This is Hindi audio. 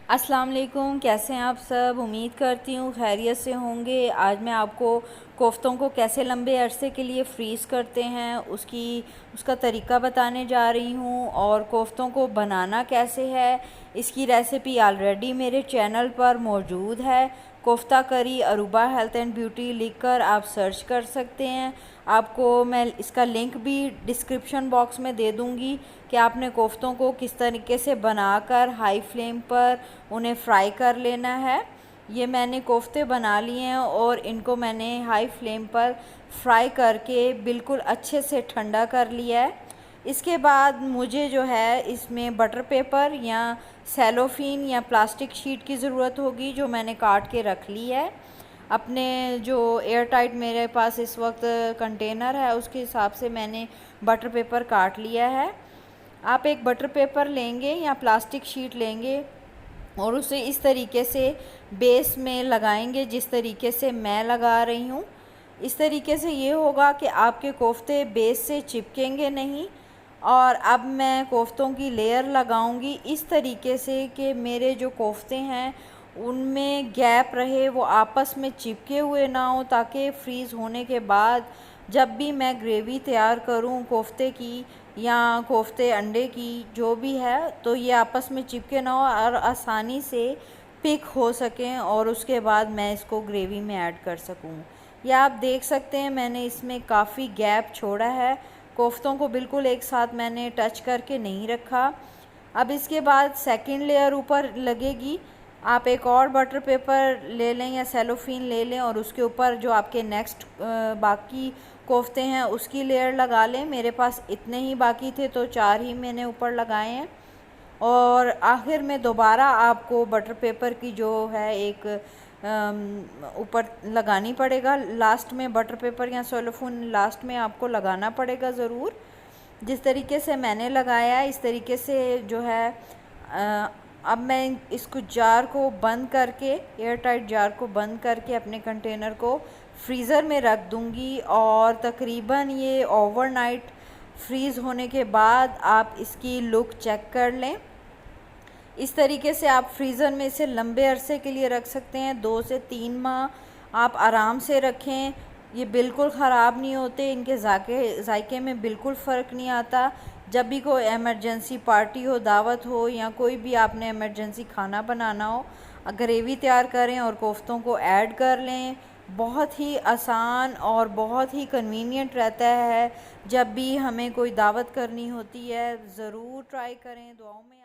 अस्सलाम वालेकुम, कैसे हैं आप सब। उम्मीद करती हूँ खैरियत से होंगे। आज मैं आपको कोफ्तों को कैसे लंबे अरसे के लिए फ्रीज़ करते हैं उसका तरीका बताने जा रही हूँ, और कोफ्तों को बनाना कैसे है इसकी रेसिपी ऑलरेडी मेरे चैनल पर मौजूद है। कोफ्ता करी अरूबा हेल्थ एंड ब्यूटी लिखकर आप सर्च कर सकते हैं। आपको मैं इसका लिंक भी डिस्क्रिप्शन बॉक्स में दे दूँगी कि आपने कोफ्तों को किस तरीके से बनाकर हाई फ्लेम पर उन्हें फ्राई कर लेना है। ये मैंने कोफ्ते बना लिए हैं और इनको मैंने हाई फ्लेम पर फ्राई करके बिल्कुल अच्छे से ठंडा कर लिया है। इसके बाद मुझे जो है इसमें बटर पेपर या सेलोफिन या प्लास्टिक शीट की ज़रूरत होगी, जो मैंने काट के रख ली है। अपने जो एयर टाइट मेरे पास इस वक्त कंटेनर है उसके हिसाब से मैंने बटर पेपर काट लिया है। आप एक बटर पेपर लेंगे या प्लास्टिक शीट लेंगे और उसे इस तरीके से बेस में लगाएंगे जिस तरीके से मैं लगा रही हूँ। इस तरीके से ये होगा कि आपके कोफ्ते बेस से चिपकेंगे नहीं। और अब मैं कोफ्तों की लेयर लगाऊंगी इस तरीके से कि मेरे जो कोफ्ते हैं उनमें गैप रहे, वो आपस में चिपके हुए ना हो, ताकि फ्रीज़ होने के बाद जब भी मैं ग्रेवी तैयार करूं कोफ्ते की या कोफ्ते अंडे की जो भी है, तो ये आपस में चिपके ना हो और आसानी से पिक हो सकें और उसके बाद मैं इसको ग्रेवी में ऐड कर सकूं। या आप देख सकते हैं मैंने इसमें काफ़ी गैप छोड़ा है, कोफ्तों को बिल्कुल एक साथ मैंने टच करके नहीं रखा। अब इसके बाद सेकंड लेयर ऊपर लगेगी। आप एक और बटर पेपर ले लें या सेलोफिन ले लें और उसके ऊपर जो आपके नेक्स्ट बाकी कोफ्ते हैं उसकी लेयर लगा लें। मेरे पास इतने ही बाकी थे तो 4 ही मैंने ऊपर लगाए हैं। और आखिर में दोबारा आपको बटर पेपर की जो है एक ऊपर लगानी पड़ेगा। लास्ट में बटर पेपर या सेलोफिन लास्ट में आपको लगाना पड़ेगा ज़रूर। जिस तरीके से मैंने लगाया है इस तरीके से जो है अब मैं इसको जार को बंद करके, एयर टाइट जार को बंद करके अपने कंटेनर को फ्रीज़र में रख दूंगी और तकरीबन ये ओवरनाइट फ्रीज़ होने के बाद आप इसकी लुक चेक कर लें। इस तरीके से आप फ्रीज़र में इसे लंबे अरसे के लिए रख सकते हैं, 2 से 3 माह आप आराम से रखें। ये बिल्कुल ख़राब नहीं होते, इनके जायके में बिल्कुल फ़र्क नहीं आता। जब भी कोई एमरजेंसी पार्टी हो, दावत हो या कोई भी आपने एमरजेंसी खाना बनाना हो, ग्रेवी तैयार करें और कोफ्तों को ऐड कर लें। बहुत ही आसान और बहुत ही कन्वीनियंट रहता है। जब भी हमें कोई दावत करनी होती है ज़रूर ट्राई करें। दुआओं में